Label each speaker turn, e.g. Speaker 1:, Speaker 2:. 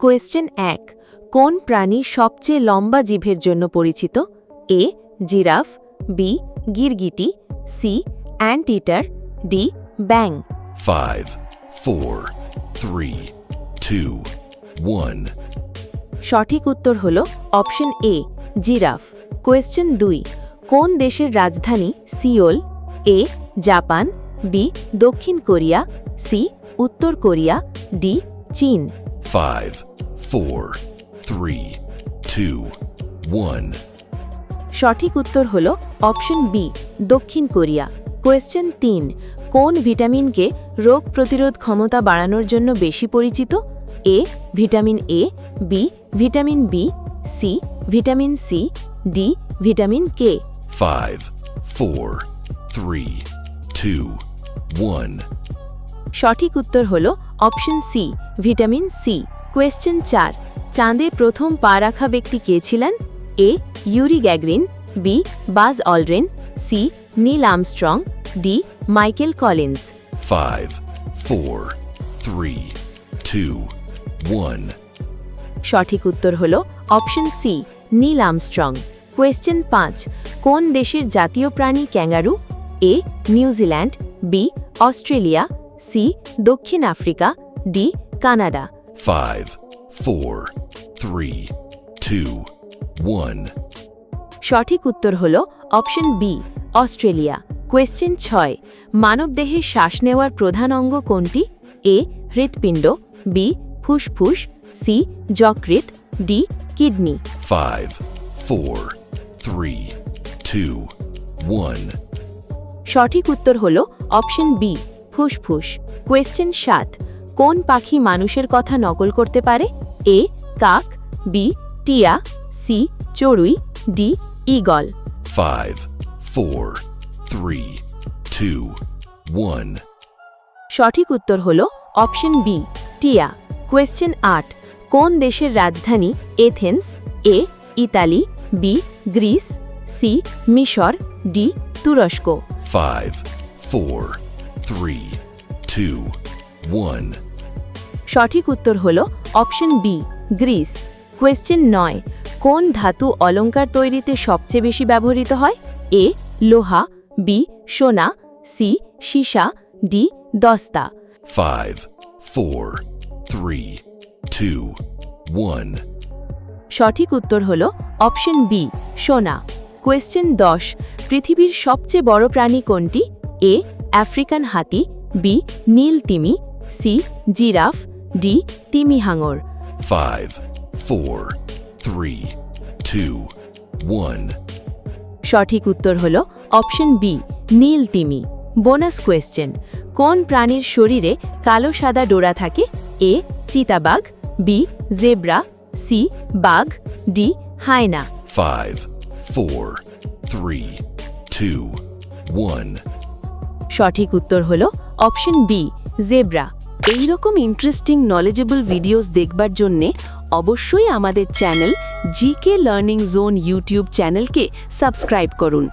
Speaker 1: Question ১ কোন প্রাণী সবচেয়ে লম্বা জিভের জন্য পরিচিত? এ জিরাফ, বি গিরগিটি, সি অ্যান্ট-ইটার, ডি ব্যাং।
Speaker 2: 5, 4, 3, 2, 1.
Speaker 1: সঠিক উত্তর হল অপশন এ জিরাফ। কোয়েশ্চেন ২ কোন দেশের রাজধানী সিওল? এ জাপান, বি দক্ষিণ কোরিয়া, সি উত্তর কোরিয়া, ডি চীন।
Speaker 2: 5, 4, 3, 2, 1.
Speaker 1: সঠিক উত্তর হল অপশন বি দক্ষিণ কোরিয়া। কোয়েশ্চেন ৩ কোন ভিটামিনকে রোগ প্রতিরোধ ক্ষমতা বাড়ানোর জন্য বেশি পরিচিত? A vitamin A, B vitamin B, C vitamin C, D vitamin K.
Speaker 2: 5, 4, 3, 2, 1.
Speaker 1: সঠিক উত্তর হল option C vitamin C. Question ৪ চাঁদে প্রথম পা রাখা ব্যক্তি কে ছিলেন? A Yuri Gagarin, B Buzz Aldrin, C Neil Armstrong, D Michael Collins.
Speaker 2: 5, 4, 3, 2, 1.
Speaker 1: সঠিক উত্তর হল option C Neil Armstrong. Question ৫ কোন দেশের জাতীয় প্রাণী kangaroo? A New Zealand, B Australia, C দক্ষিণ আফ্রিকা, ডি কানাডা।
Speaker 2: 5, 4, 3, 2, 1.
Speaker 1: সঠিক উত্তর হল অপশন বি অস্ট্রেলিয়া। কোয়েশ্চেন ৬ মানবদেহে শ্বাস নেওয়ার প্রধান অঙ্গ কোনটি? এ হৃৎপিণ্ড, বি ফুসফুস, সি যকৃৎ, ডি কিডনি।
Speaker 2: 5, 4, 3, 2, 1.
Speaker 1: সঠিক উত্তর হল অপশন বি ফুসফুস। কোয়েশ্চেন ৭ কোন পাখি মানুষের কথা নকল করতে পারে? এ কাক, বি টিয়া, সি চড়ুই, ডি ঈগল।
Speaker 2: 5, 4, 3, 2, 1.
Speaker 1: সঠিক উত্তর হল অপশন বি টিয়া। কোয়েশ্চেন ৮ কোন দেশের রাজধানী Athens? A Italy, B Greece, C মিশর, ডি তুরস্ক।
Speaker 2: 5, 4, 3, 2, 1.
Speaker 1: সঠিক উত্তর হল অপশন বি গ্রিস। কোয়েশ্চেন ৯ কোন ধাতু অলঙ্কার তৈরিতে সবচেয়ে বেশি ব্যবহৃত হয়? এ লোহা, বি সোনা, সি সীসা, ডি দস্তা।
Speaker 2: 5, 4, 3, 2, 1.
Speaker 1: সঠিক উত্তর হল অপশন বি সোনা। কোয়েশ্চেন ১০ পৃথিবীর সবচেয়ে বড় প্রাণী কোনটি? এ আফ্রিকান হাতি, বি নীল তিমি, সি জিরাফ, ডি তিমি হাঙর।
Speaker 2: 5, 4, 3, 2, 1.
Speaker 1: সঠিক উত্তর হল অপশন বি নীল তিমি। বোনাস কোয়েশ্চেন কোন প্রাণীর শরীরে কালো সাদা ডোরা থাকে? এ চিতাবাঘ, বি জেব্রা, সি বাঘ, ডি হায়না।
Speaker 2: 5, 4, 3, 2, 1.
Speaker 1: সঠিক উত্তর হল অপশন বি জেব্রা। এইরকম ইন্টারেস্টিং নলেজেবল ভিডিওস দেখবার জন্যে অবশ্যই আমাদের channel GK learning zone YouTube চ্যানেলকে সাবস্ক্রাইব করুন।